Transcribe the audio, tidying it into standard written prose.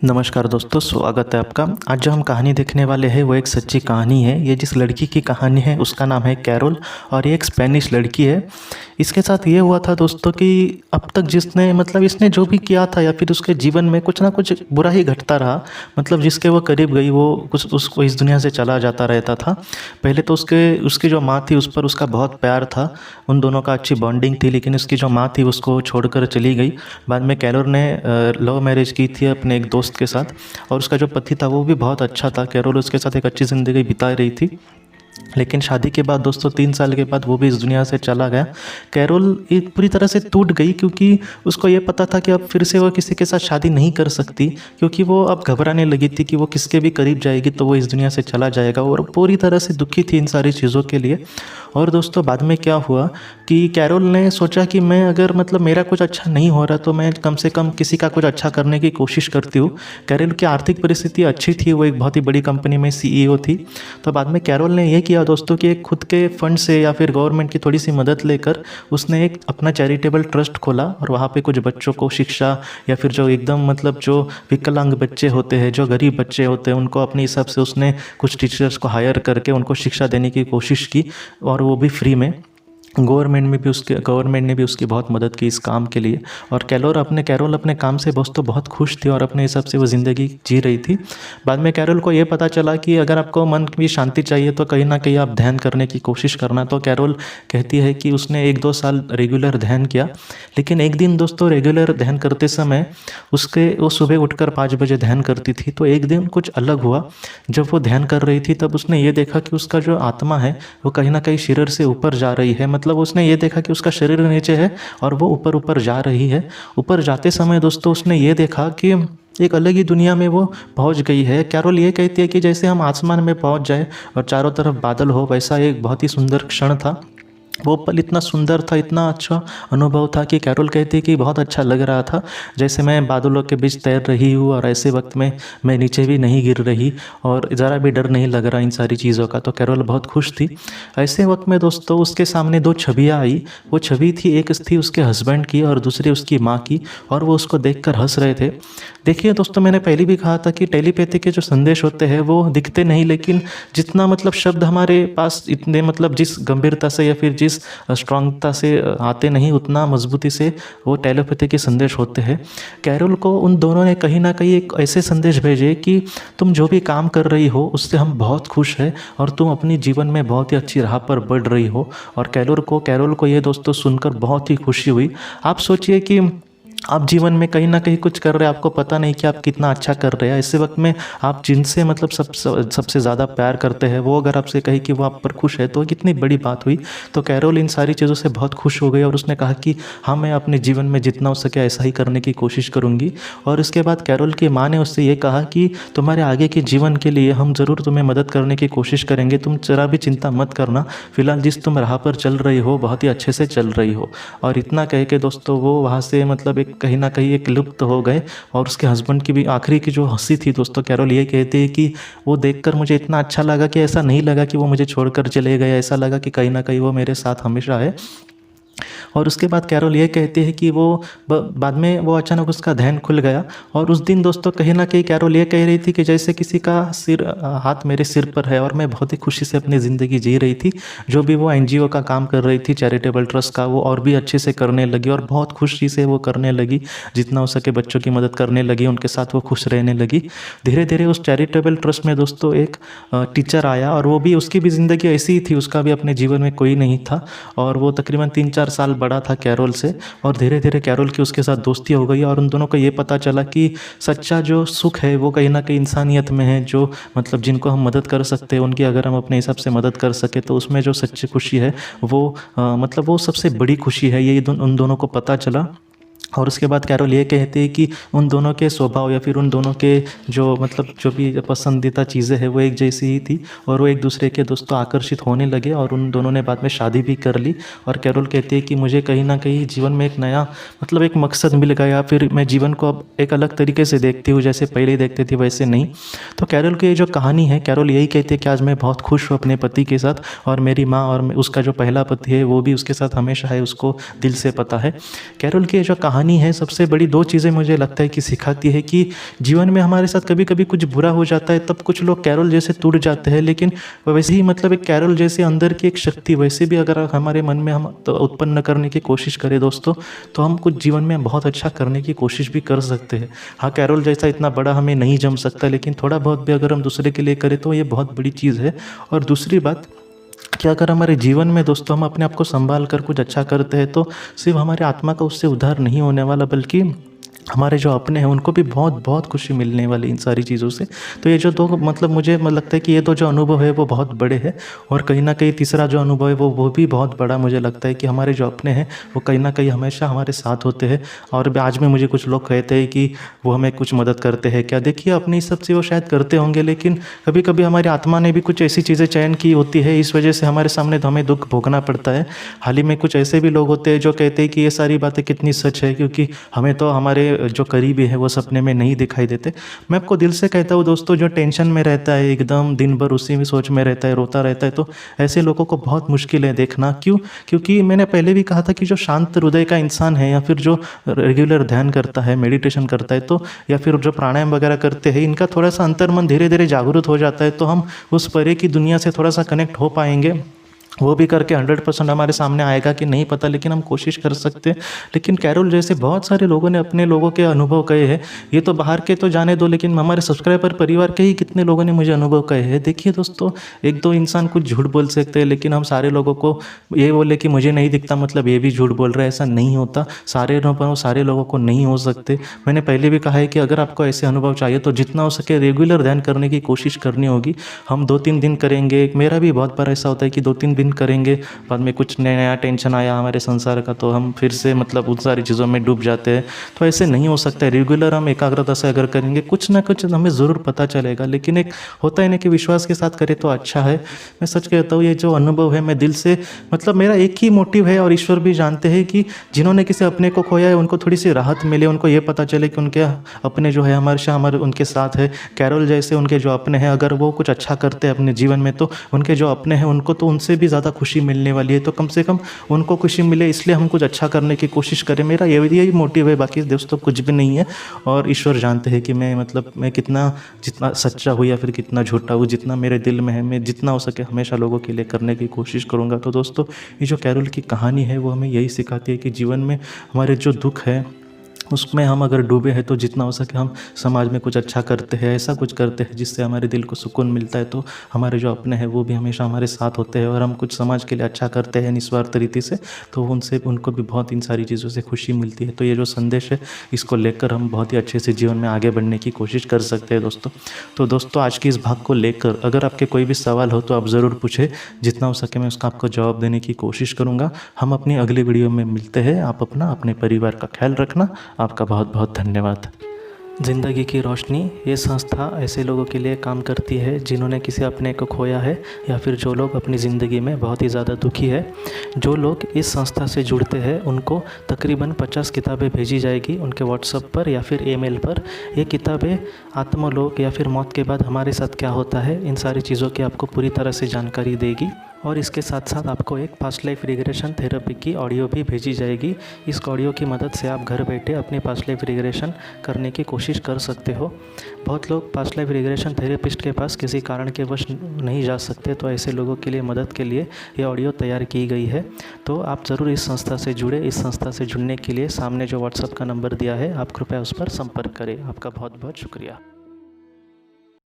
नमस्कार दोस्तों, स्वागत है आपका। आज जो हम कहानी देखने वाले हैं वो एक सच्ची कहानी है। ये जिस लड़की की कहानी है उसका नाम है कैरोल और ये एक स्पेनिश लड़की है। इसके साथ ये हुआ था दोस्तों कि अब तक जिसने इसने जो भी किया था या फिर उसके जीवन में कुछ ना कुछ बुरा ही घटता रहा। जिसके वो करीब गई वो कुछ उसको इस दुनिया से चला जाता रहता था। पहले तो उसकी जो माँ थी उस पर उसका बहुत प्यार था, उन दोनों का अच्छी बॉन्डिंग थी, लेकिन उसकी जो माँ थी उसको छोड़कर चली गई। बाद में कैरोल ने लव मैरिज की थी अपने एक दोस्त के साथ और उसका जो पति था वो भी बहुत अच्छा था। कैरोल उसके साथ एक अच्छी ज़िंदगी बिता रही थी, लेकिन शादी के बाद दोस्तों 3 साल के बाद वो भी इस दुनिया से चला गया। कैरोल पूरी तरह से टूट गई क्योंकि उसको ये पता था कि अब फिर से वो किसी के साथ शादी नहीं कर सकती, क्योंकि वो अब घबराने लगी थी कि वो किसके भी करीब जाएगी तो वो इस दुनिया से चला जाएगा और पूरी तरह से दुखी थी इन सारी चीज़ों के लिए। और दोस्तों बाद में क्या हुआ कि कैरोल ने सोचा कि मैं अगर मेरा कुछ अच्छा नहीं हो रहा तो मैं कम से कम किसी का कुछ अच्छा करने की कोशिश करती हूँ। कैरोल की आर्थिक परिस्थिति अच्छी थी, वो एक बहुत ही बड़ी कंपनी में CEO थी। तो बाद में कैरोल ने ये किया दोस्तों कि एक खुद के फंड से या फिर गवर्नमेंट की थोड़ी सी मदद लेकर उसने एक अपना चैरिटेबल ट्रस्ट खोला और वहाँ पे कुछ बच्चों को शिक्षा या फिर जो एकदम जो विकलांग बच्चे होते हैं, जो गरीब बच्चे होते हैं, उनको अपने हिसाब से उसने कुछ टीचर्स को हायर करके उनको शिक्षा देने की कोशिश की और वो भी फ्री में। गवर्नमेंट ने भी उसकी बहुत मदद की इस काम के लिए। और कैरोल अपने काम से दोस्तों बहुत खुश थी और अपने हिसाब से वो ज़िंदगी जी रही थी। बाद में कैरोल को ये पता चला कि अगर आपको मन की शांति चाहिए तो कहीं ना कहीं आप ध्यान करने की कोशिश करना। तो कैरोल कहती है कि उसने 1-2 साल रेगुलर ध्यान किया, लेकिन एक दिन दोस्तों रेगुलर ध्यान करते समय वो सुबह उठकर 5 बजे ध्यान करती थी। तो एक दिन कुछ अलग हुआ। जब वो ध्यान कर रही थी तब उसने ये देखा कि उसका जो आत्मा है वो कहीं ना कहीं शरीर से ऊपर जा रही है। उसने ये देखा कि उसका शरीर नीचे है और वो ऊपर ऊपर जा रही है। ऊपर जाते समय दोस्तों उसने ये देखा कि एक अलग ही दुनिया में वो पहुंच गई है। कैरोल ये कहती है कि जैसे हम आसमान में पहुंच जाए और चारों तरफ बादल हो, वैसा एक बहुत ही सुंदर क्षण था। वो पल इतना सुंदर था, इतना अच्छा अनुभव था कि कैरोल कहती है कि बहुत अच्छा लग रहा था, जैसे मैं बादलों के बीच तैर रही हूँ और ऐसे वक्त में मैं नीचे भी नहीं गिर रही और ज़रा भी डर नहीं लग रहा इन सारी चीज़ों का। तो कैरोल बहुत खुश थी। ऐसे वक्त में दोस्तों उसके सामने 2 छवियाँ आई। वो छवि थी, एक थी उसके हस्बैंड की और दूसरी उसकी माँ की, और वो उसको देखकर हंस रहे थे। देखिए दोस्तों, मैंने पहले भी कहा था कि टेलीपैथी के जो संदेश होते हैं वो दिखते नहीं, लेकिन जितना शब्द हमारे पास इतने जिस गंभीरता से या फिर जिस स्ट्रांगता से आते नहीं, उतना मजबूती से वो टेलीपैथी के संदेश होते हैं। कैरोल को उन दोनों ने कहीं ना कहीं एक ऐसे संदेश भेजे कि तुम जो भी काम कर रही हो उससे हम बहुत खुश हैं और तुम अपनी जीवन में बहुत ही अच्छी राह पर बढ़ रही हो। और कैरोल को ये दोस्तों सुनकर बहुत ही खुशी हुई। आप सोचिए कि आप जीवन में कहीं ना कहीं कुछ कर रहे हैं, आपको पता नहीं कि आप कितना अच्छा कर रहे हैं। ऐसे वक्त में आप जिनसे सबसे ज़्यादा प्यार करते हैं वो अगर आपसे कहे कि वो आप पर खुश है तो कितनी बड़ी बात हुई। तो कैरोल इन सारी चीज़ों से बहुत खुश हो गई और उसने कहा कि हाँ, मैं अपने जीवन में जितना हो सके ऐसा ही करने की कोशिश करूँगी। और इसके बाद कैरोल की माँ ने उससे ये कहा कि तुम्हारे आगे के जीवन के लिए हम ज़रूर तुम्हें मदद करने की कोशिश करेंगे, तुम जरा भी चिंता मत करना, फिलहाल जिस तुम राह पर चल रही हो बहुत ही अच्छे से चल रही हो। और इतना कह के दोस्तों वो वहाँ से कहीं ना कहीं एक लुप्त हो गए। और उसके हस्बैंड की भी आखिरी की जो हंसी थी दोस्तों, कैरोल ये कहती है कि वो देखकर मुझे इतना अच्छा लगा कि ऐसा नहीं लगा कि वो मुझे छोड़कर चले गए, ऐसा लगा कि कहीं ना कहीं वो मेरे साथ हमेशा है। और उसके बाद कैरोल ये कहती है कि बाद में वो अचानक उसका ध्यान खुल गया। और उस दिन दोस्तों कहीं ना कहीं कैरोल ये कह रही थी कि जैसे किसी का हाथ मेरे सिर पर है और मैं बहुत ही खुशी से अपनी ज़िंदगी जी रही थी। जो भी वो NGO का काम कर रही थी, चैरिटेबल ट्रस्ट का, वो और भी अच्छे से करने लगी और बहुत खुशी से वो करने लगी। जितना हो सके बच्चों की मदद करने लगी, उनके साथ वो खुश रहने लगी। धीरे धीरे उस चैरिटेबल ट्रस्ट में दोस्तों एक टीचर आया और वो भी, उसकी भी ज़िंदगी ऐसी ही थी, उसका भी अपने जीवन में कोई नहीं था और वो तकरीबन 3-4 साल बड़ा था कैरोल से। और धीरे धीरे कैरोल की उसके साथ दोस्ती हो गई और उन दोनों को ये पता चला कि सच्चा जो सुख है वो कहीं ना कहीं इंसानियत में है। जो जिनको हम मदद कर सकते हैं उनकी अगर हम अपने हिसाब से मदद कर सके तो उसमें जो सच्ची खुशी है वो वो सबसे बड़ी खुशी है, ये उन दोनों को पता चला। और उसके बाद कैरोल ये कहती है कि उन दोनों के स्वभाव या फिर उन दोनों के जो जो भी पसंदीदा चीज़ें हैं वो एक जैसी ही थी और वो एक दूसरे के दोस्तों आकर्षित होने लगे और उन दोनों ने बाद में शादी भी कर ली। और कैरोल कहती है कि मुझे कहीं ना कहीं जीवन में एक नया एक मकसद मिल गया, फिर मैं जीवन को अब एक अलग तरीके से देखती हूँ, जैसे पहले ही देखती थी वैसे नहीं। तो कैरोल की जो कहानी है, कैरोल यही कहती है कि आज मैं बहुत खुश हूँ अपने पति के साथ और मेरी माँ और उसका जो पहला पति है वो भी उसके साथ हमेशा है, उसको दिल से पता है। कैरोल की जो कहानी कहानी है सबसे बड़ी 2 चीज़ें मुझे लगता है कि सिखाती है कि जीवन में हमारे साथ कभी-कभी कुछ बुरा हो जाता है, तब कुछ लोग कैरोल जैसे टूट जाते हैं, लेकिन वैसे ही मतलब एक कैरोल जैसे अंदर की एक शक्ति वैसे भी अगर हमारे मन में हम तो उत्पन्न करने की कोशिश करें दोस्तों, तो हम कुछ जीवन में बहुत अच्छा करने की कोशिश भी कर सकते हैं। हाँ, कैरोल जैसा इतना बड़ा हमें नहीं जम सकता, लेकिन थोड़ा बहुत भी अगर हम दूसरे के लिए करें तो ये बहुत बड़ी चीज़ है। और दूसरी बात कि अगर हमारे जीवन में दोस्तों हम अपने आप को संभाल कर कुछ अच्छा करते हैं, तो सिर्फ हमारे आत्मा का उससे उद्धार नहीं होने वाला, बल्कि हमारे जो अपने हैं उनको भी बहुत बहुत खुशी मिलने वाली इन सारी चीज़ों से। तो ये जो 2 मतलब मुझे लगता है कि ये 2 जो अनुभव है वो बहुत बड़े हैं। और कहीं न कहीं तीसरा जो अनुभव है वो भी बहुत बड़ा मुझे लगता है कि हमारे जो अपने हैं वो कहीं न कहीं हमेशा हमारे साथ होते हैं। और आज में मुझे कुछ लोग कहते हैं कि वो हमें कुछ मदद करते हैं क्या? देखिए, अपनी सब से वो शायद करते होंगे, लेकिन कभी-कभी हमारी आत्मा ने भी कुछ ऐसी चीज़ें चयन की होती है, इस वजह से हमारे सामने हमें दुःख भोगना पड़ता है। हाल ही में कुछ ऐसे भी लोग होते हैं जो कहते हैं कि ये सारी बातें कितनी सच है, क्योंकि हमें तो हमारे जो करीबी है वो सपने में नहीं दिखाई देते। मैं आपको दिल से कहता हूँ दोस्तों, जो टेंशन में रहता है, एकदम दिन भर उसी में सोच में रहता है, रोता रहता है, तो ऐसे लोगों को बहुत मुश्किल है देखना। क्यों? क्योंकि मैंने पहले भी कहा था कि जो शांत हृदय का इंसान है, या फिर जो रेगुलर ध्यान करता है, मेडिटेशन करता है, तो या फिर जो प्राणायाम वगैरह करते हैं, इनका थोड़ा सा अंतर्मन धीरे धीरे जागरूक हो जाता है, तो हम उस परे की दुनिया से थोड़ा सा कनेक्ट हो पाएंगे। वो भी करके 100% हमारे सामने आएगा कि नहीं पता, लेकिन हम कोशिश कर सकते हैं। लेकिन कैरोल जैसे बहुत सारे लोगों ने अपने लोगों के अनुभव कहे हैं। ये तो बाहर के तो जाने दो, लेकिन हमारे सब्सक्राइबर परिवार के ही कितने लोगों ने मुझे अनुभव कहे हैं। देखिए दोस्तों, 1-2 इंसान कुछ झूठ बोल सकते हैं, लेकिन हम सारे लोगों को ये बोले कि मुझे नहीं दिखता मतलब ये भी झूठ बोल रहा है, ऐसा नहीं होता। सारे अनुभव सारे लोगों को नहीं हो सकते। मैंने पहले भी कहा है कि अगर आपको ऐसे अनुभव चाहिए तो जितना हो सके रेगुलर ध्यान करने की कोशिश करनी होगी। हम 2-3 दिन करेंगे, मेरा भी बहुत बार ऐसा होता है कि 2-3 दिन करेंगे, बाद में कुछ नया टेंशन आया हमारे संसार का, तो हम फिर से मतलब उन सारी चीज़ों में डूब जाते हैं। तो ऐसे नहीं हो सकता है। रेगुलर हम एकाग्रता से अगर करेंगे, कुछ ना कुछ हमें ज़रूर पता चलेगा। लेकिन एक होता है ना कि विश्वास के साथ करें तो अच्छा है। मैं सच कहता हूँ, ये जो अनुभव है मैं दिल से मतलब मेरा एक ही मोटिव है, और ईश्वर भी जानते हैं कि जिन्होंने किसी अपने को खोया है उनको थोड़ी सी राहत मिले, उनको ये पता चले कि उनके अपने जो है हमारे उनके साथ है। कैरोल जैसे उनके जो अपने हैं, अगर वो कुछ अच्छा करते हैं अपने जीवन में, तो उनके जो अपने हैं उनको तो उनसे भी ज़्यादा खुशी मिलने वाली है। तो कम से कम उनको खुशी मिले, इसलिए हम कुछ अच्छा करने की कोशिश करें। मेरा यही मोटिव है, बाकी दोस्तों कुछ भी नहीं है। और ईश्वर जानते हैं कि मैं कितना जितना सच्चा हूँ या फिर कितना झूठा हूँ, जितना मेरे दिल में है मैं जितना हो सके हमेशा लोगों के लिए करने की कोशिश करूँगा। तो दोस्तों, ये जो कैरोल की कहानी है वो हमें यही सिखाती है कि जीवन में हमारे जो दुख है उसमें हम अगर डूबे हैं तो जितना हो सके हम समाज में कुछ अच्छा करते हैं, ऐसा कुछ करते हैं जिससे हमारे दिल को सुकून मिलता है। तो हमारे जो अपने हैं वो भी हमेशा हमारे साथ होते हैं, और हम कुछ समाज के लिए अच्छा करते हैं निस्वार्थ रीति से, तो उनको भी बहुत इन सारी चीज़ों से खुशी मिलती है। तो ये जो संदेश है, इसको लेकर हम बहुत ही अच्छे से जीवन में आगे बढ़ने की कोशिश कर सकते हैं दोस्तों। तो दोस्तों, आज की इस भाग को लेकर अगर आपके कोई भी सवाल हो तो आप ज़रूर पूछें, जितना हो सके मैं उसका आपको जवाब देने की कोशिश करूँगा। हम अपनी अगली वीडियो में मिलते हैं। आप अपने परिवार का ख्याल रखना। आपका बहुत बहुत धन्यवाद। ज़िंदगी की रोशनी ये संस्था ऐसे लोगों के लिए काम करती है जिन्होंने किसी अपने को खोया है, या फिर जो लोग अपनी ज़िंदगी में बहुत ही ज़्यादा दुखी है। जो लोग इस संस्था से जुड़ते हैं उनको तकरीबन 50 किताबें भेजी जाएगी उनके व्हाट्सएप पर या फिर ईमेल पर। ये किताबें आत्मलोक या फिर मौत के बाद हमारे साथ क्या होता है, इन सारी चीज़ों की आपको पूरी तरह से जानकारी देगी। और इसके साथ साथ आपको एक पास्ट लाइफ रिग्रेशन थेरेपी की ऑडियो भी भेजी जाएगी। इस ऑडियो की मदद से आप घर बैठे अपनी पास्ट लाइफ रिग्रेशन करने की कोशिश कर सकते हो। बहुत लोग पास्ट लाइफ रिग्रेशन थेरेपिस्ट के पास किसी कारण के वश नहीं जा सकते, तो ऐसे लोगों के लिए मदद के लिए ये ऑडियो तैयार की गई है। तो आप ज़रूर इस संस्था से जुड़े। इस संस्था से जुड़ने के लिए सामने जो व्हाट्सएप का नंबर दिया है, आप कृपया उस पर संपर्क करें। आपका बहुत बहुत शुक्रिया।